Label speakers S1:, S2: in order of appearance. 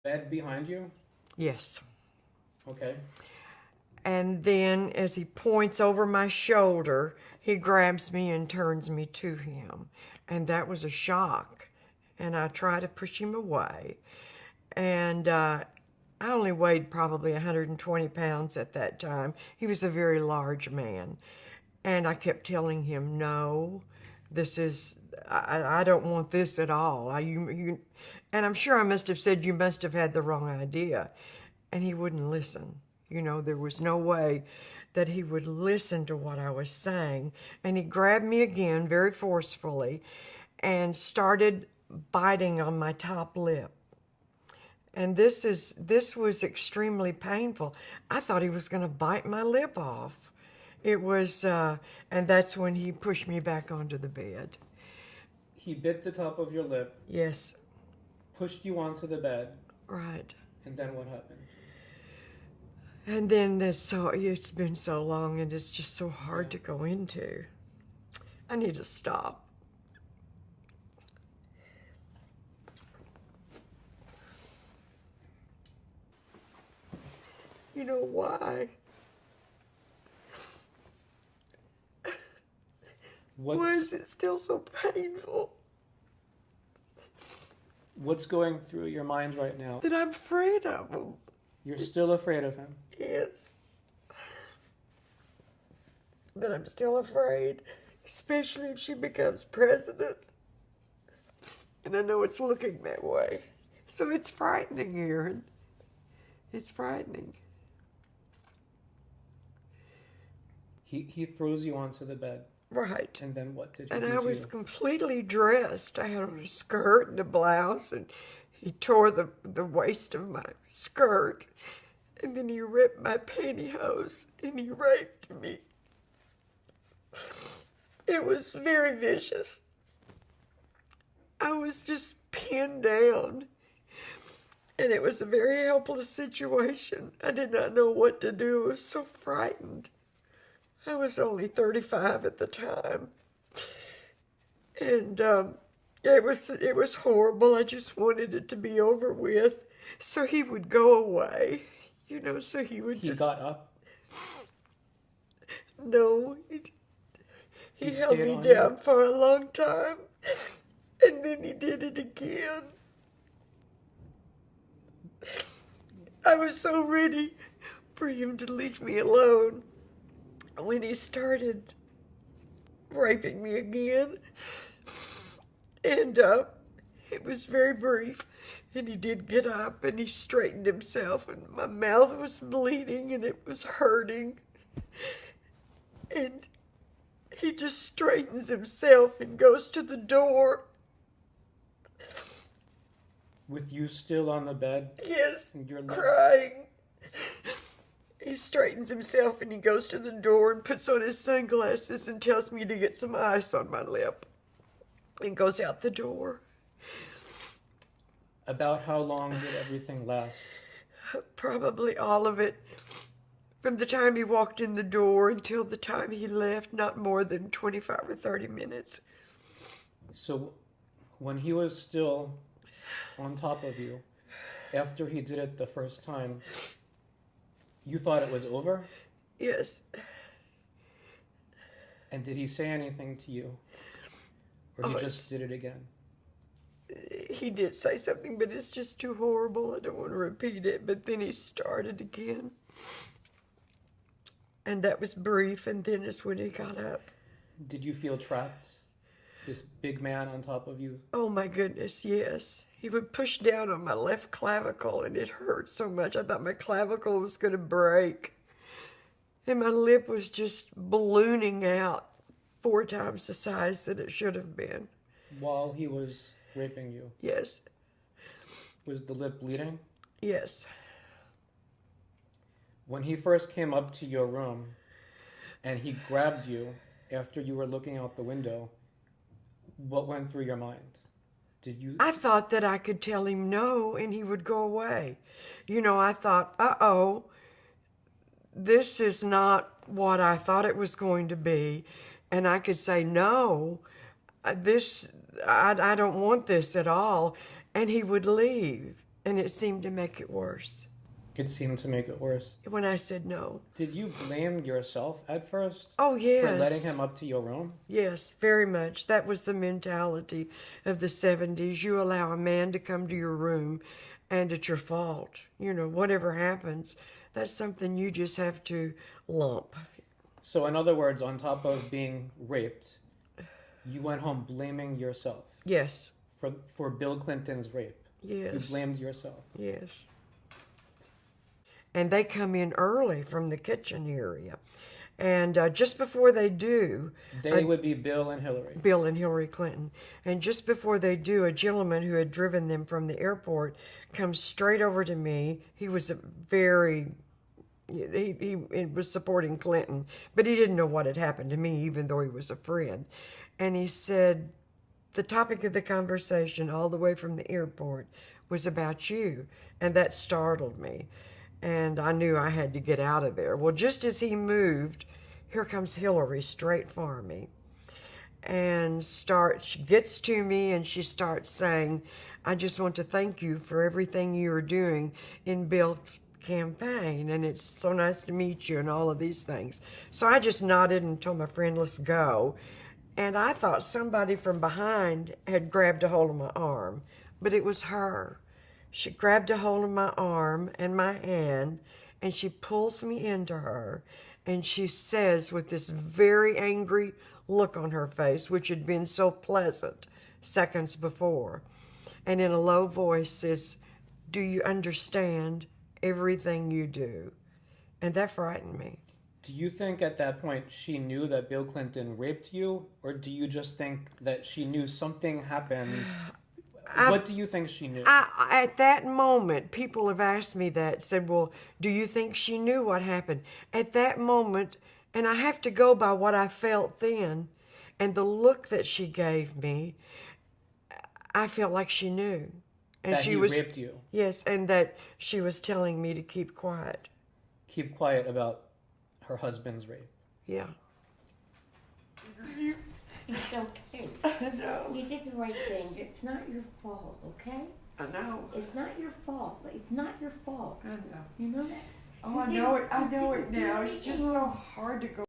S1: bed behind you?
S2: Yes.
S1: Okay.
S2: And then as he points over my shoulder, he grabs me and turns me to him. And that was a shock. And I try to push him away. And I only weighed probably 120 pounds at that time. He was a very large man. And I kept telling him, no, this is, I don't want this at all. And I'm sure I must have said, you must have had the wrong idea. And he wouldn't listen. You know, there was no way that he would listen to what I was saying. And he grabbed me again very forcefully and started biting on my top lip. And this was extremely painful. I thought he was going to bite my lip off. It was, and that's when he pushed me back onto the bed.
S1: He bit the top of your lip.
S2: Yes.
S1: Pushed you onto the bed.
S2: Right.
S1: And then what happened?
S2: And then it's been so long and it's just so hard to go into. I need to stop. You know why? Why is it still so painful?
S1: What's going through your mind right now?
S2: That I'm afraid of him.
S1: You're still afraid of him?
S2: Yes. That I'm still afraid, especially if she becomes president. And I know it's looking that way. So it's frightening, Aaron. It's frightening.
S1: He throws you onto the bed.
S2: Right.
S1: And then what did he do
S2: And
S1: to
S2: I was
S1: you?
S2: completely dressed. I had on a skirt and a blouse, and he tore the waist of my skirt. And then he ripped my pantyhose, and he raped me. It was very vicious. I was just pinned down. And it was a very helpless situation. I did not know what to do. I was so frightened. I was only 35 at the time. And it was horrible. I just wanted it to be over with. So he would go away. You know, so he would
S1: He got up?
S2: No. He held
S1: stayed
S2: me
S1: on
S2: down
S1: you?
S2: for a long time. And then he did it again. I was so ready for him to leave me alone when he started raping me again. And it was very brief. And he did get up and he straightened himself, and my mouth was bleeding and it was hurting. And he just straightens himself and goes to the door.
S1: With you still on the bed?
S2: Yes,
S1: And you're
S2: crying. He straightens himself and he goes to the door and puts on his sunglasses and tells me to get some ice on my lip and goes out the door.
S1: About how long did everything last?
S2: Probably all of it. From the time he walked in the door until the time he left, not more than 25 or 30 minutes.
S1: So when he was still on top of you, after he did it the first time, you thought it was over?
S2: Yes.
S1: And did he say anything to you? Or he just did it again?
S2: He did say something, but it's just too horrible. I don't want to repeat it. But then he started again. And that was brief, and then is when he got up.
S1: Did you feel trapped? This big man on top of you?
S2: Oh my goodness, yes. He would push down on my left clavicle, and it hurt so much. I thought my clavicle was going to break. And my lip was just ballooning out 4 times the size that it should have been.
S1: While he was raping you?
S2: Yes.
S1: Was the lip bleeding?
S2: Yes.
S1: When he first came up to your room and he grabbed you after you were looking out the window, what went through your mind? Did you...
S2: I thought that I could tell him no and he would go away. You know, I thought, uh-oh, this is not what I thought it was going to be. And I could say, no, I don't want this at all. And he would leave. And it seemed to make it worse
S1: It seemed to make it worse.
S2: when I said no.
S1: Did you blame yourself at first
S2: Oh, yes.
S1: for letting him up to your room?
S2: Yes, very much. That was the mentality of the 70s. You allow a man to come to your room and it's your fault. You know, whatever happens, that's something you just have to lump.
S1: So in other words, on top of being raped, you went home blaming yourself
S2: Yes,
S1: for Bill Clinton's rape. You
S2: yes,
S1: blamed yourself.
S2: yes. And they come in early from the kitchen area. And just before they do,
S1: They would be Bill and Hillary.
S2: Bill and Hillary Clinton. And just before they do, a gentleman who had driven them from the airport comes straight over to me. He was he was supporting Clinton, but he didn't know what had happened to me, even though he was a friend. And he said, the topic of the conversation all the way from the airport was about you. And that startled me. And I knew I had to get out of there. Well, just as he moved, here comes Hillary straight for me. And she gets to me and she starts saying, I just want to thank you for everything you are doing in Bill's campaign. And it's so nice to meet you and all of these things. So I just nodded and told my friend, let's go. And I thought somebody from behind had grabbed a hold of my arm, but it was her. She grabbed a hold of my arm and my hand, and she pulls me into her, and she says with this very angry look on her face, which had been so pleasant seconds before, and in a low voice says, do you understand everything you do? And that frightened me.
S1: Do you think at that point she knew that Bill Clinton raped you, or do you just think that she knew something happened? What do you think she knew?
S2: At that moment, people have asked me that, said, well, do you think she knew what happened? At that moment, and I have to go by what I felt then, and the look that she gave me, I felt like she knew. And
S1: that he raped you?
S2: Yes, and that she was telling me to keep quiet.
S1: Keep quiet about her husband's rape.
S2: Yeah.
S3: It's okay.
S2: I know.
S3: You did the right thing. It's not your fault, okay?
S2: I know.
S3: It's not your fault. It's not your fault.
S2: I know.
S3: You know that?
S2: Oh, I know it. I know it now. It's just so hard to go